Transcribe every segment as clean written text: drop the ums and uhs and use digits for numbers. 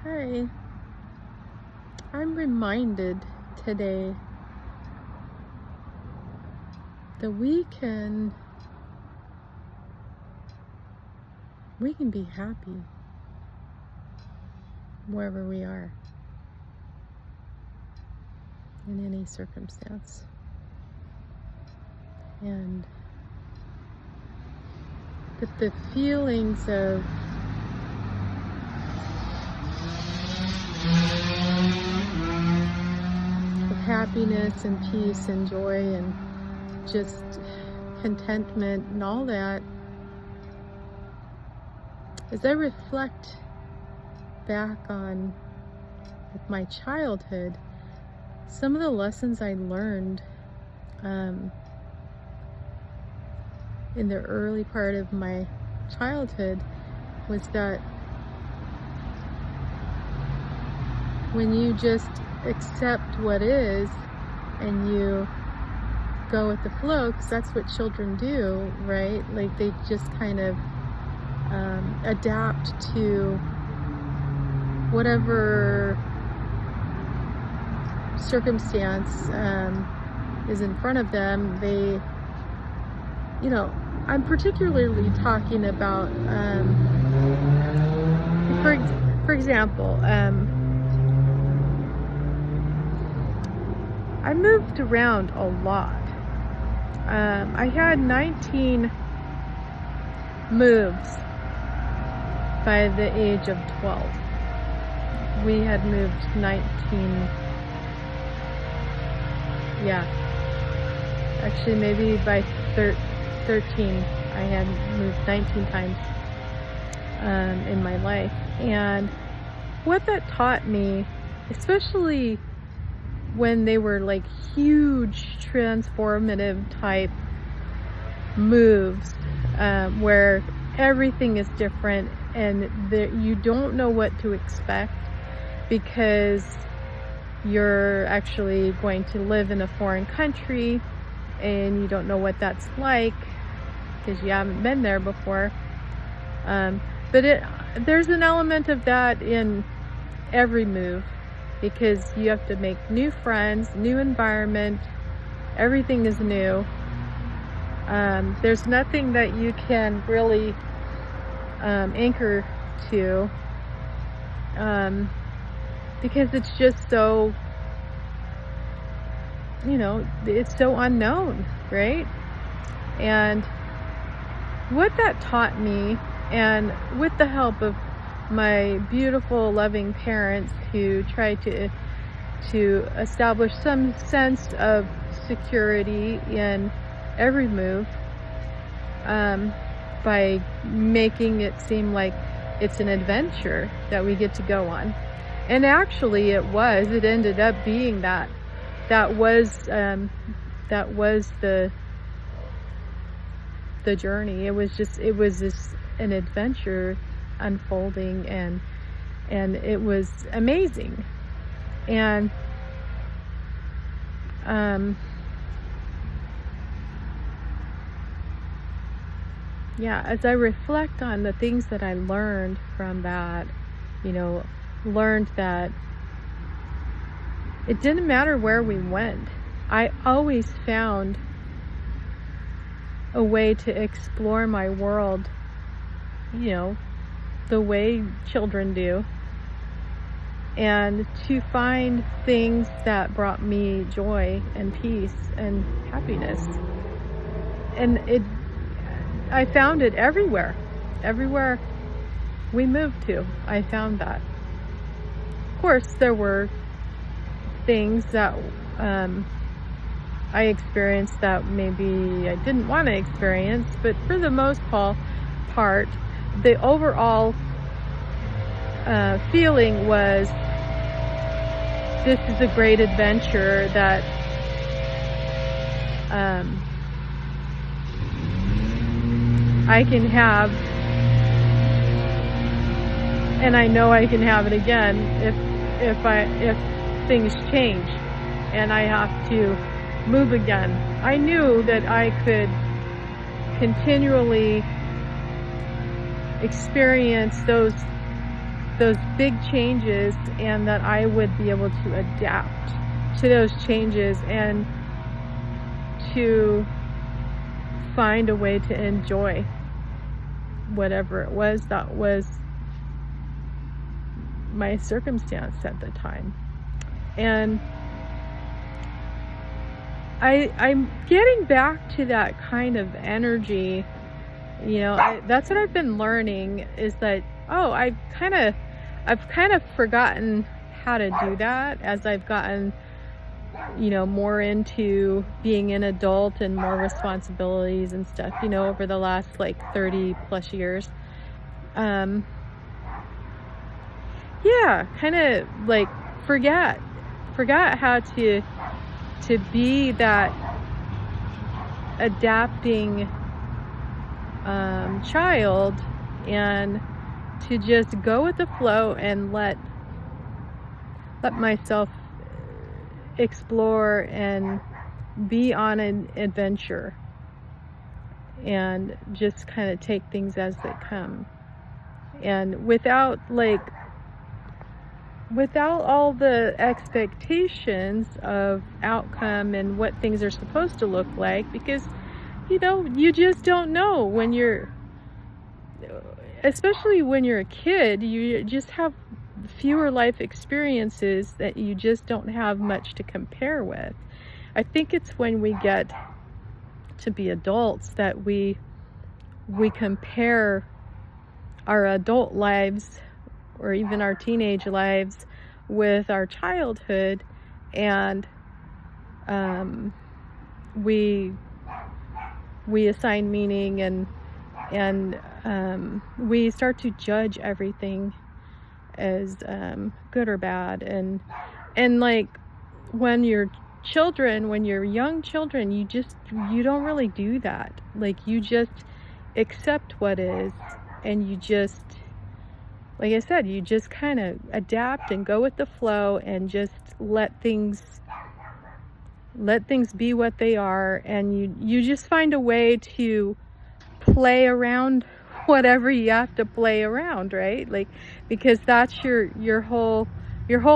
Hi, I'm reminded today that we can be happy wherever we are in any circumstance. And that the feelings of happiness and peace and joy and just contentment and all that, as I reflect back on my childhood, some of the lessons I learned in the early part of my childhood was that when you just accept what is and you go with the flow, because that's what children do, right? Like they just kind of adapt to whatever circumstance is in front of them. I'm particularly talking about, for example, I moved around a lot. I had 19 moves by the age of 12. We had moved 19, actually maybe by 13 I had moved 19 times in my life. And what that taught me, especially when they were like huge transformative type moves, where everything is different and you don't know what to expect because you're actually going to live in a foreign country and you don't know what that's like because you haven't been there before. But there's an element of that in every move, because you have to make new friends, new environment, everything is new. There's nothing that you can really anchor to, because it's just so, it's so unknown, right? And what that taught me, and with the help of my beautiful, loving parents who tried to establish some sense of security in every move, by making it seem like it's an adventure that we get to go on. And actually it ended up being that was the journey. It was an adventure unfolding, and it was amazing. And as I reflect on the things that I learned from that, learned that it didn't matter where we went. I always found a way to explore my world, the way children do, and to find things that brought me joy and peace and happiness. And I found it everywhere we moved to. I found that. Of course, there were things that I experienced that maybe I didn't want to experience, but for the most part, the overall feeling was, this is a great adventure that I can have, and I know I can have it again if things change and I have to move again. I knew that I could continually experience those those big changes, and that I would be able to adapt to those changes and to find a way to enjoy whatever it was that was my circumstance at the time. And I'm getting back to that kind of energy. That's what I've been learning, is that, I've kind of forgotten how to do that as I've gotten, more into being an adult and more responsibilities and stuff, over the last like 30 plus years. Yeah, kind of like forgot how to be that adapting child, and to just go with the flow and let myself explore and be on an adventure, and just kind of take things as they come, and without all the expectations of outcome and what things are supposed to look like, because you just don't know especially when you're a kid. You just have fewer life experiences that you just don't have much to compare with. I think it's when we get to be adults that we compare our adult lives, or even our teenage lives, with our childhood, and we assign meaning, and we start to judge everything as good or bad, and like when you're young children, you don't really do that. Like, you just accept what is, and you just, like I said, you just kind of adapt and go with the flow, and just let things be what they are, and you just find a way to play around whatever you have to play around, right? Like, because that's your whole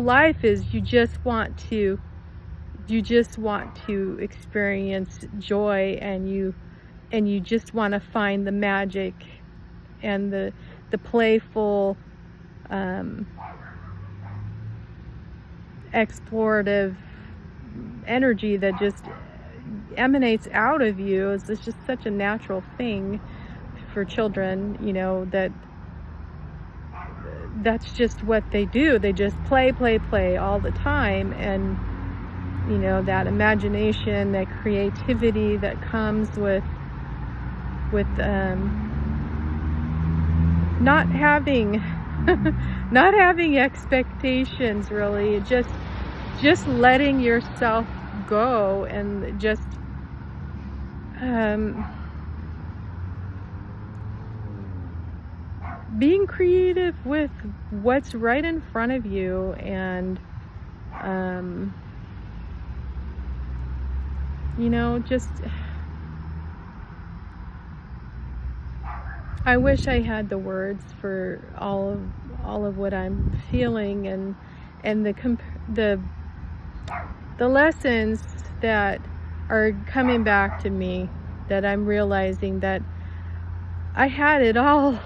life, is you just want to experience joy, and you just want to find the magic and the playful, explorative energy that just emanates out of you. It's just such a natural thing for children, that's just what they do. They just play all the time, and that imagination, that creativity that comes with not having expectations, really. Just letting yourself go, and just being creative with what's right in front of you, and just, I wish I had the words for all of what I'm feeling, and the lessons that are coming back to me, that I'm realizing that I had it all.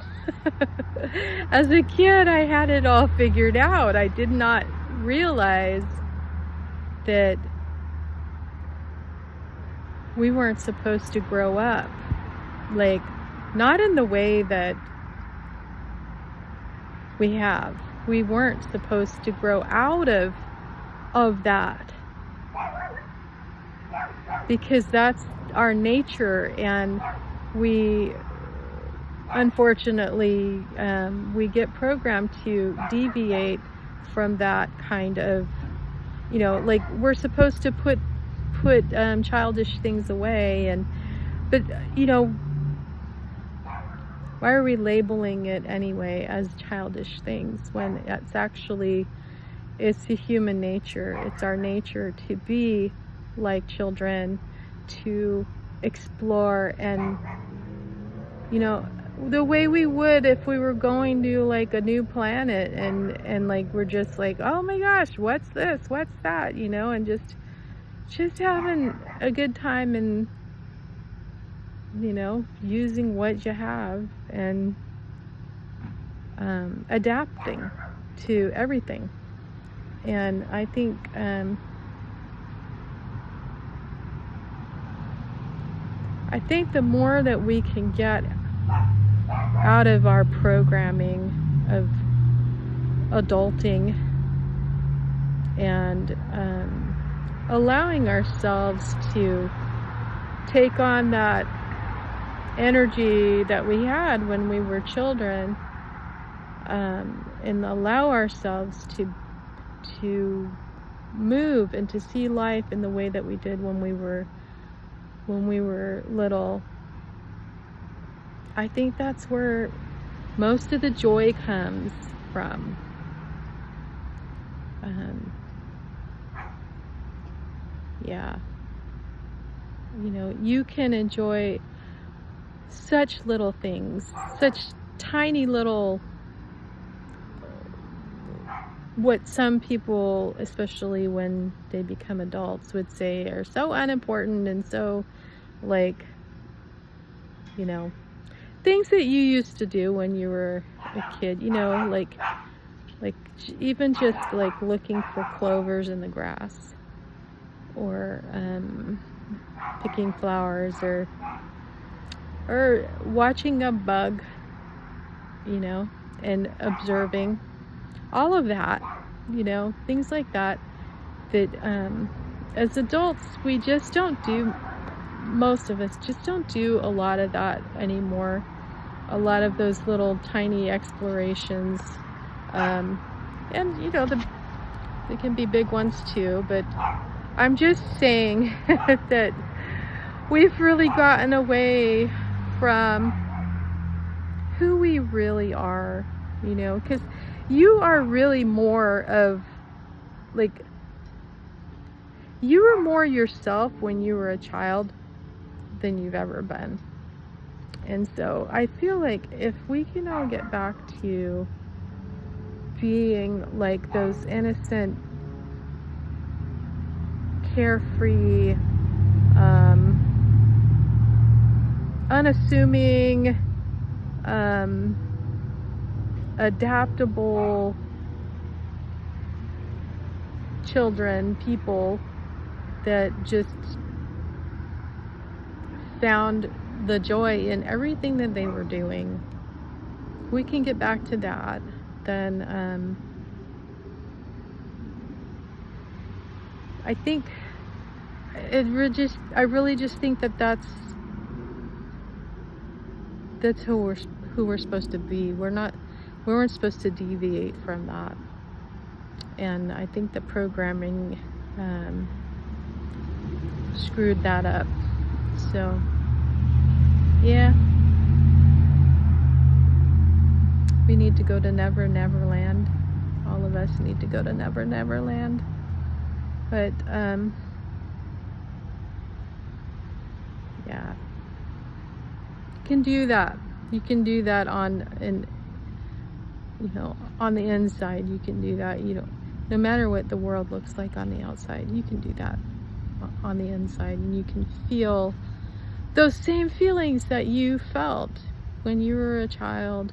As a kid, I had it all figured out. I did not realize that we weren't supposed to grow up, like, not in the way that we have. We weren't supposed to grow out of that, because that's our nature, and we, unfortunately, we get programmed to deviate from that kind of, like, we're supposed to put childish things away, but why are we labeling it anyway as childish things, when it's the human nature. It's our nature to be like children, to explore, and the way we would if we were going to like a new planet, and like we're just like, oh my gosh, what's this, what's that, and just having a good time, and using what you have, and adapting to everything. And I think the more that we can get out of our programming of adulting, and allowing ourselves to take on that energy that we had when we were children, and allow ourselves to move and to see life in the way that we did when we were little. I think that's where most of the joy comes from. Yeah. You can enjoy such little things, such tiny little, what some people, especially when they become adults, would say are so unimportant, and so like, things that you used to do when you were a kid, like even just like looking for clovers in the grass, or picking flowers, or watching a bug, and observing all of that, things like that, as adults we just don't do. Most of us just don't do a lot of that anymore. A lot of those little tiny explorations, and they can be big ones too, but I'm just saying that we've really gotten away from who we really are, because you are really more of, like, you were more yourself when you were a child than you've ever been. And so I feel like if we can all get back to being like those innocent, carefree, unassuming, adaptable children, people that just found the joy in everything that they were doing, we can get back to that, then I think I really just think that that's who we're supposed to be. We weren't supposed to deviate from that. And I think the programming screwed that up. So yeah, we need to go to Never Never Land. All of us need to go to Never Never Land. But yeah, you can do that. You can do that on the inside. You can do that. No matter what the world looks like on the outside, you can do that on the inside, and you can feel those same feelings that you felt when you were a child,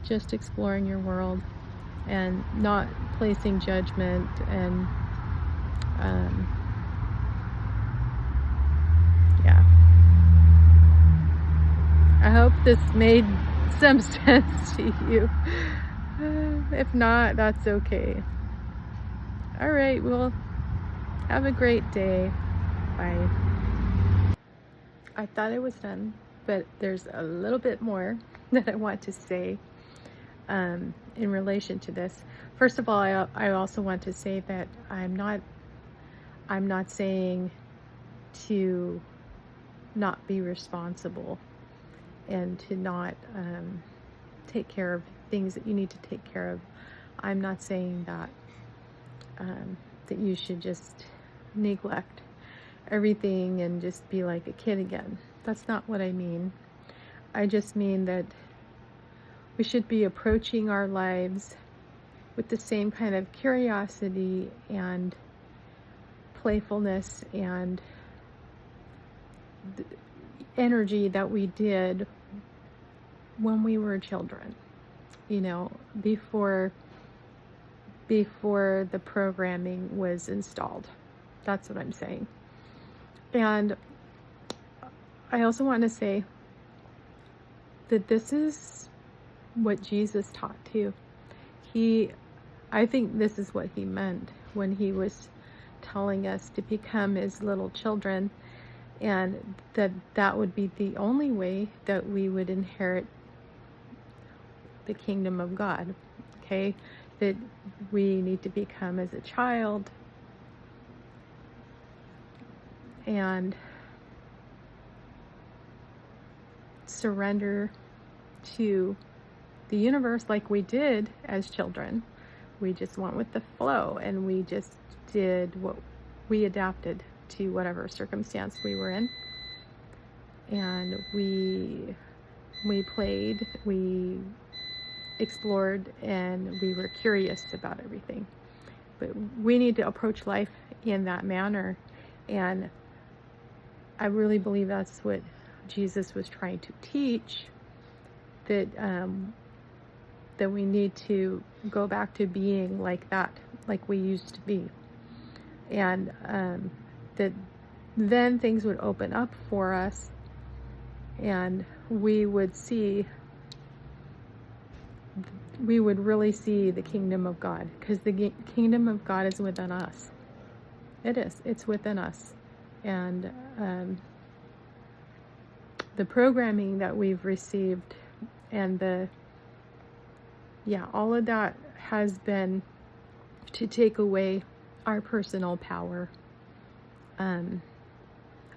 just exploring your world and not placing judgment. And yeah, I hope this made some sense to you. If not, that's okay. All right, well, have a great day. Bye. I thought I was done, but there's a little bit more that I want to say in relation to this. First of all, I also want to say that I'm not saying to not be responsible and to not take care of things that you need to take care of. I'm not saying that that you should just neglect everything and just be like a kid again. That's not what I mean. I just mean that we should be approaching our lives with the same kind of curiosity and playfulness and energy that we did when we were children, before the programming was installed. That's what I'm saying. And I also want to say that this is what Jesus taught too. I think this is what he meant when he was telling us to become his little children, and that would be the only way that we would inherit the kingdom of God. Okay? That we need to become as a child and surrender to the universe like we did as children. We just went with the flow, and we just did what we adapted to whatever circumstance we were in. And we played, we explored, and we were curious about everything. But we need to approach life in that manner. And I really believe that's what Jesus was trying to teach, that we need to go back to being like that, like we used to be. And that then things would open up for us, and we would really see the kingdom of God, because the kingdom of God is within us. It's within us. And the programming that we've received and all of that has been to take away our personal power.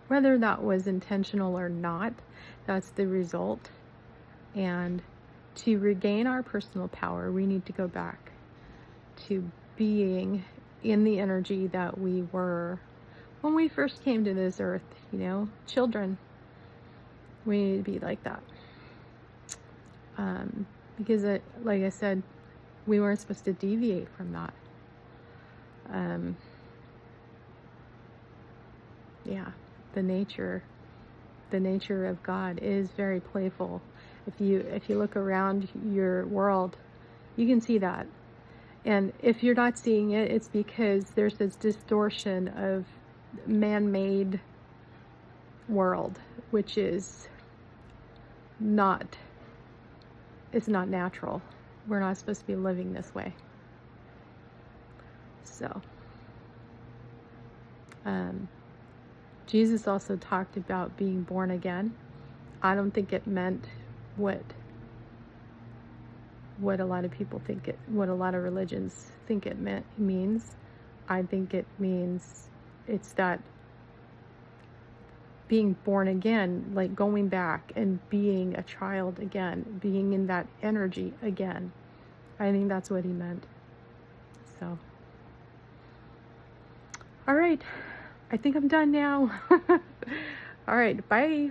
Whether that was intentional or not, that's the result. And to regain our personal power, we need to go back to being in the energy that we were when we first came to this earth, children. We need to be like that. Because like I said, we weren't supposed to deviate from that. The nature of God is very playful. If you look around your world, you can see that. And if you're not seeing it, it's because there's this distortion of man-made world, which is not natural. We're not supposed to be living this way. So, Jesus also talked about being born again. I don't think it meant what a lot of people think what a lot of religions think it means. I think it means it's that being born again, like going back and being a child again, being in that energy again. I think that's what he meant. So, all right, I think I'm done now. All right, bye.